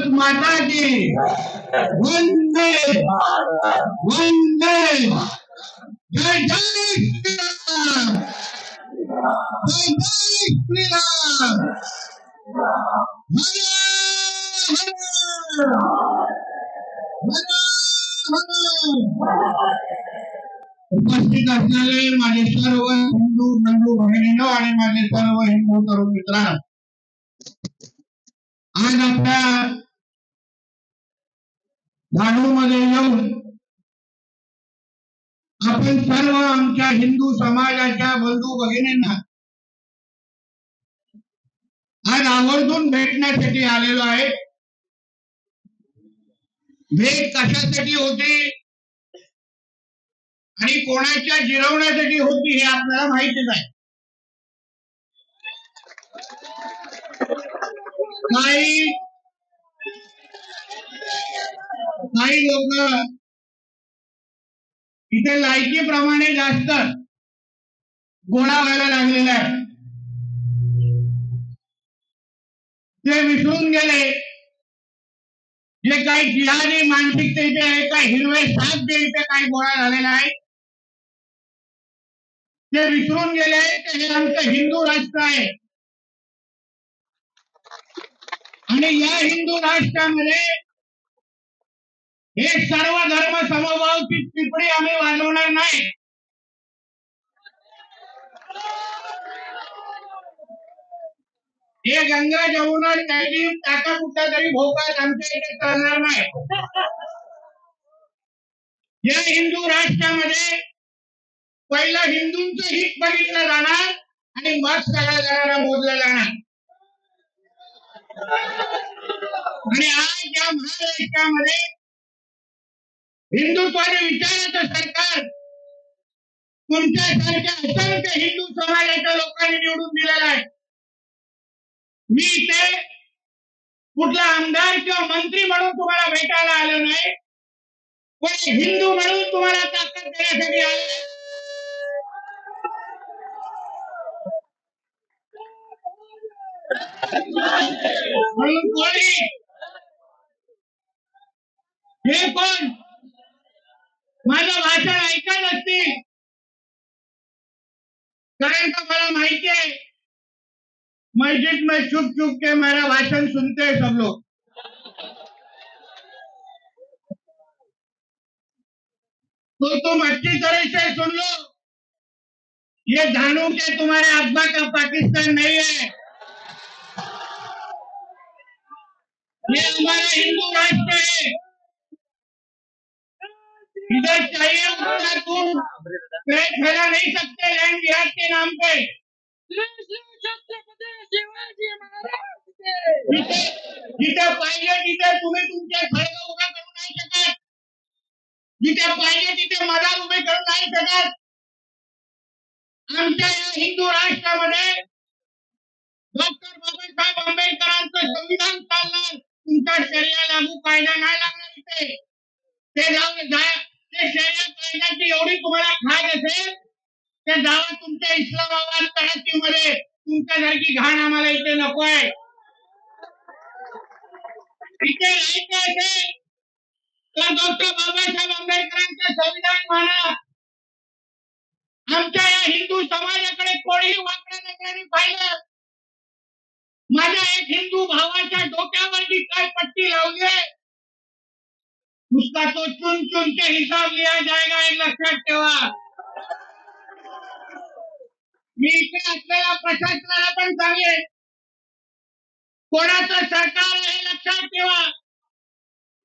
भारत माता की वंदे वंदे जय जय श्रीराम जय जय श्रीराम उपस्थित असलेले माझे सर्व हिंदू बंधू भगिनींनो आणि माझे सर्व हिंदू तरुण मित्रांनो, आज आपल्या धानूमध्ये येऊन आपण सर्व आमच्या हिंदू समाजाच्या बंधू भगिनींना आज आवर्जून भेटण्यासाठी आलेलो आहे. भेट कशासाठी होती आणि कोणाच्या जिरवण्यासाठी होती हे आपल्याला माहितीच आहे. काही लोक इथे लायकीप्रमाणे जास्त गोळा व्हायला लागलेला आहे. ते विसरून गेले जे काही जिहादी मानसिकता इथे आहे, काही हिरवे साप जे इथे काही गोळा झालेला आहे, ते विसरून गेले की हे आमचं हिंदू राष्ट्र आहे आणि या हिंदू राष्ट्रामध्ये हे सर्व धर्म समभावची टिपणी आम्ही वाजवणार नाही. हे गंगा जमुना नदी टाका कुठला तरी भोकात आमच्या इथे चालणार नाही. या हिंदू राष्ट्रामध्ये पहिला हिंदूंचं हित बघितलं जाणार आणि मग सगळा जणांना मोजलं जाणार. आणि आज या महाराष्ट्रामध्ये हिंदुत्वाने विचाराचं सरकार तुमच्यासारख्या असंख्य हिंदू समाजाच्या लोकांनी निवडून दिलेला आहे. मी इथे कुठला आमदार किंवा मंत्री म्हणून तुम्हाला भेटायला आलो नाही, पण हिंदू म्हणून तुम्हाला ताकद देण्यासाठी आले. म्हणून कोणी हे कोण माझं भाषण ऐकत असतील, कारण का मला माहिती आहे मस्जिद में छुप छुप के मेरा भाषण सुनते हैं सब लोग. तो तुम अच्छी तरह से सुन लो, ये धानू के तुम्हारे अब्बा का पाकिस्तान नहीं है, ये हमारा हिंदू राष्ट्र है. इधर चाहिए उतना तुम पेट फैला नहीं सकते लैंड बिहार के नाम पे. जिथे पाहिजे तिथे तुम्ही तुमचे खळगे उभे करू नाही शकत, जिथे पाहिजे तिथे मदार उभे करू नाही शकत. आमच्या या हिंदू राष्ट्रामध्ये डॉक्टर बाबासाहेब आंबेडकरांचं संविधान चालणार, तुमचा शरीर लागू कायदा नाही लागणार इथे. ते शरीर कायद्याची एवढी तुम्हाला खाज असेल ते जावा तुमच्या इस्लामाबाद कराचीमध्ये. तुमच्यासारखी घाण आम्हाला इथे नको आहे. इथे राहायचं असेल तर डॉक्टर बाबासाहेब आंबेडकरांचं संविधान माना. आमच्या या हिंदू समाजाकडे कोणीही वाकड्या नजरेने पाहिलं. माझ्या एक हिंदू भावाच्या डोक्यावरची काय पट्टी लावली आहे, उसका तो चुन चुन के हिसाब लिया जाएगा, हे लक्षात ठेवा. मी इथे असलेल्या प्रशासनाला पण सांगेन, कोणाचं सरकार हे लक्षात ठेवा.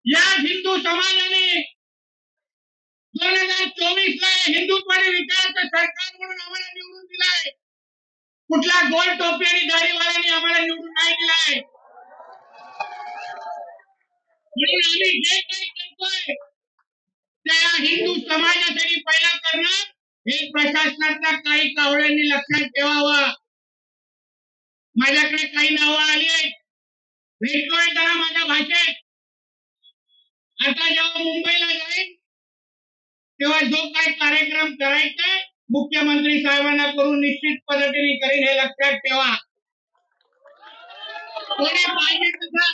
या हिंदू समाजाने 2024 ला हिंदुत्वाने विचाराचं सरकार म्हणून आम्हाला निवडून दिलाय. कुठला गोल टोपी आणि दाढीवाल्यांनी आम्हाला निवडून नाही दिलाय. म्हणून आम्ही जे काही करतोय त्या हिंदू समाजासाठी पहिला करणं हे प्रशासनाच्या काही कावळ्यांनी लक्षात ठेवावं. माझ्याकडे काही नावं आली आहेत, भेटलोय त्यांना माझ्या भाषेत. आता जेव्हा मुंबईला जाईल तेव्हा जो काही कार्यक्रम करायचा मुख्यमंत्री साहेबांना करून निश्चित पद्धतीने करीन, हे लक्षात ठेवा. कोणी पाहिजे तसा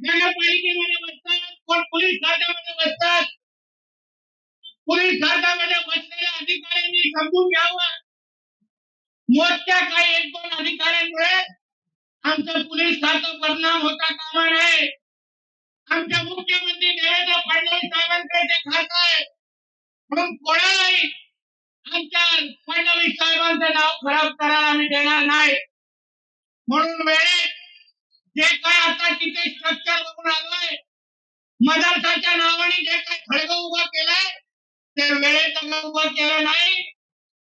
नगरपालिकेमध्ये बसतात, कोण पोलीस खात्यामध्ये बसतात. पोलीस खात्यामध्ये बसलेल्या अधिकाऱ्यांनी समजून घ्यावं. मोजक्या काही 1-2 अधिकाऱ्यांमुळे आमचं पोलीस खातं बदनाम होता कामा नये. आमच्या मुख्यमंत्री देवेंद्र फडणवीस साहेबांकडे ते खातं आहे म्हणून कोणालाही आमच्या फडणवीस साहेबांचं नाव खराब करायला आम्ही देणार नाही. म्हणून वेळेत जे काय आता तिथे स्ट्रक्चर बघून आलोय, मदरसाच्या नावाने जे काय खळग उभा केलाय ते वेळेत उभा केलं नाही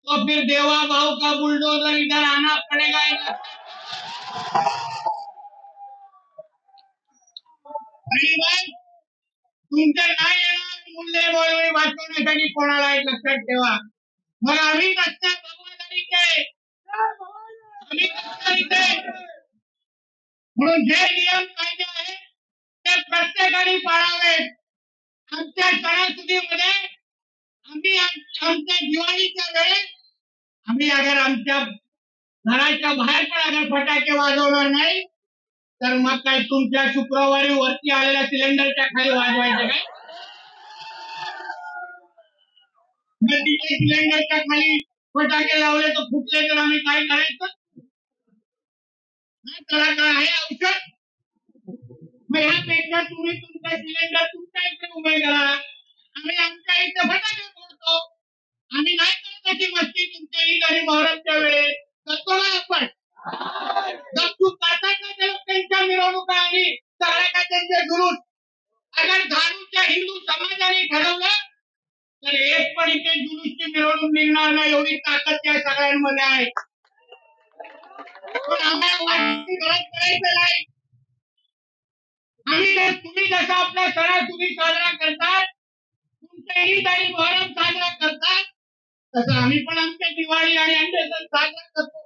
तो फिर देवा भाऊ का बुलडोजर इधर आना पडेगा. तुमच्या नाही येणार मूल्य बोलवे वाचवण्यासाठी कोणाला एक लक्षात ठेवा. मग आम्ही कसं भगवंताचे आम्ही कसं म्हणून जे नियम कायदे आहेत ते प्रत्येकाने पाळावेत. आमच्या सणासुदीमध्ये आम्ही आमच्या दिवाळीच्या वेळेस आम्ही अगर आमच्या घराच्या बाहेर पण अगर फटाके वाजवणार नाही तर मग काय तुमच्या शुक्रवारी वरती आलेल्या सिलेंडरच्या खाली वाजवायचे काय? तिथे सिलेंडरच्या खाली फटाके लावले तर फुटले तर आम्ही काय करायचं? त्याला काय आहे औषध? मग यापेक्षा तुम्ही तुमचा सिलेंडर तुमच्या इथे उभे करा. आम्ही आमच्या इथे फटाके फोडतो. आम्ही नाही करत अशी मस्ती तुमच्या ईद आणि मोहरमच्या वेळेस करतो ना आपण. गपचूप करतात ना ते लोक त्यांच्या मिरवणुका आणि सगळ्या काय त्यांचे जुलूस. अगर धारूच्या हिंदू समाजाने ठरवलं तर एक पण इथे जुलूसची मिरवणूक निघणार नाही एवढी ताकद त्या सगळ्यांमध्ये आहे. पण आम्हाला गरज करायचं नाही. आम्ही तुम्ही जसं आपल्या सणासुदी साजरा करतात, तुमच्या ईद आणि मोहरम साजरा करतात, तसं आम्ही पण आमच्या दिवाळी आणि आमचे सण साजरा करतो.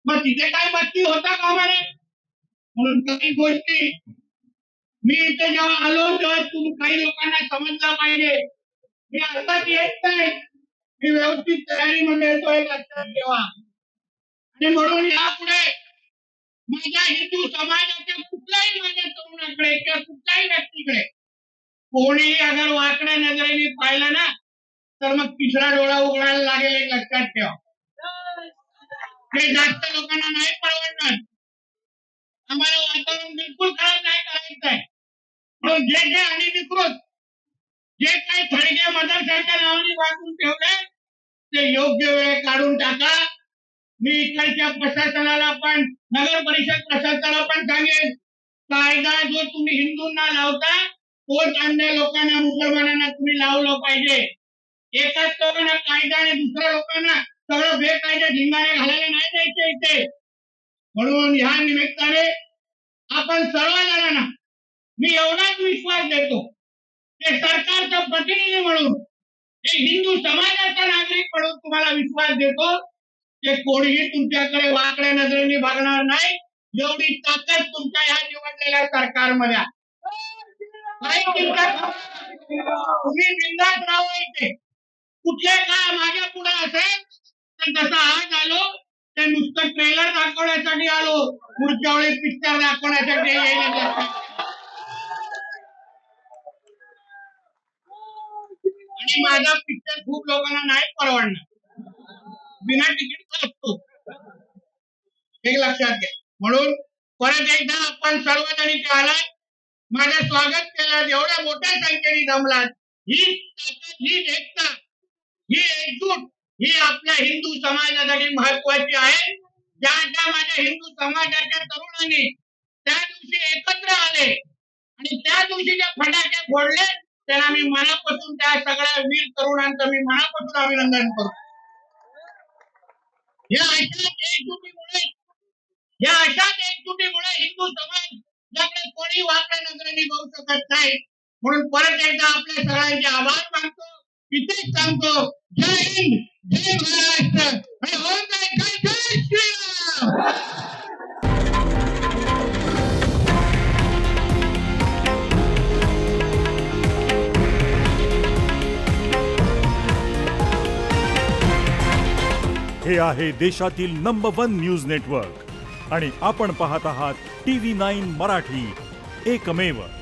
मग तिथे काय मस्ती होता कामा नये. म्हणून काही गोष्टी मी इथे जेव्हा आलो तेव्हा तुम्ही काही लोकांना समजलं पाहिजे. मी अर्थात येत नाही, मी व्यवस्थित तयारीमध्ये येतोय लक्षात ठेवा. आणि म्हणून यापुढे माझ्या हिंदू समाजाच्या कुठल्याही माझ्या तरुणाकडे किंवा कुठल्याही व्यक्तीकडे कोणी अगर वाकड्या नजरेने पाहिलं ना तर मग तिसरा डोळा उघडायला लागेल एक लक्षात ठेवा. हे जास्त लोकांना नाही परवडणार. आम्हाला वातावरण बिलकुल खराब नाही करायचंय. म्हणून जे जे आणि विकृत जे काही थडगे मदरसाच्या नावाने वाचून ठेवले ते योग्य वेळ काढून टाका. मी इकडच्या प्रशासनाला पण नगर परिषद प्रशासनाला पण सांगेन कायदा जो तुम्ही हिंदूंना लावता तोच अन्य लोकांना मुसलमानांना तुम्ही लावलं पाहिजे. एकाच लोकांना कायदा आणि दुसऱ्या लोकांना सगळं बेकायदा धिंगाणे घालायला नाही द्यायचे इथे. म्हणून ह्या निमित्ताने आपण सर्वजणांना मी एवढाच विश्वास देतो की सरकारचा प्रतिनिधी म्हणून एक हिंदू समाजाचा नागरिक म्हणून तुम्हाला विश्वास देतो की कोणीही तुमच्याकडे वाकड्या नजरेने बघणार नाही. एवढी ताकद तुमच्या ह्या निवडलेल्या सरकारमध्ये आहे. तुम्ही बिंदास राहायचे. कुठले काय माझ्या पुढे असेल तर जसं आज आलो ते नुसतं ट्रेलर दाखवण्यासाठी आलो, पुढच्या वेळी पिक्चर दाखवण्यासाठी यायला. आणि माझा पिक्चर खूप लोकांना नाही परवडणार. बिना तिकीट असतो हे लक्षात घ्या. म्हणून परत एकदा आपण सर्वजणी इथे आलाय, माझं स्वागत केलं, एवढ्या मोठ्या संख्येने जमलात. ही ताकद, ही एकता, ही एकजूट ही आपल्या हिंदू समाजासाठी महत्वाची आहे. ज्या ज्या माझ्या हिंदू समाजाच्या तरुणांनी त्या दिवशी एकत्र आले आणि त्या दिवशी जे फटाके फोडले त्यांना मी मनापासून त्या सगळ्या वीर तरुणांचं मी मनापासून अभिनंदन करतो. या अशाच एकजुटीमुळे हिंदू समाज याकडे कोणी वाकड्या नजरेने बघू शकत नाही. म्हणून परत एकदा आपल्या सगळ्यांचे आभार मानतो. इथेच सांगतो जय हिंद, जय महाराष्ट्र आणि ओम जय जय श्रीराम. हे आहे देशातील नंबर 1 न्यूज नेटवर्क आणि आपण पाहत आहात TV9 मराठी, एकमेव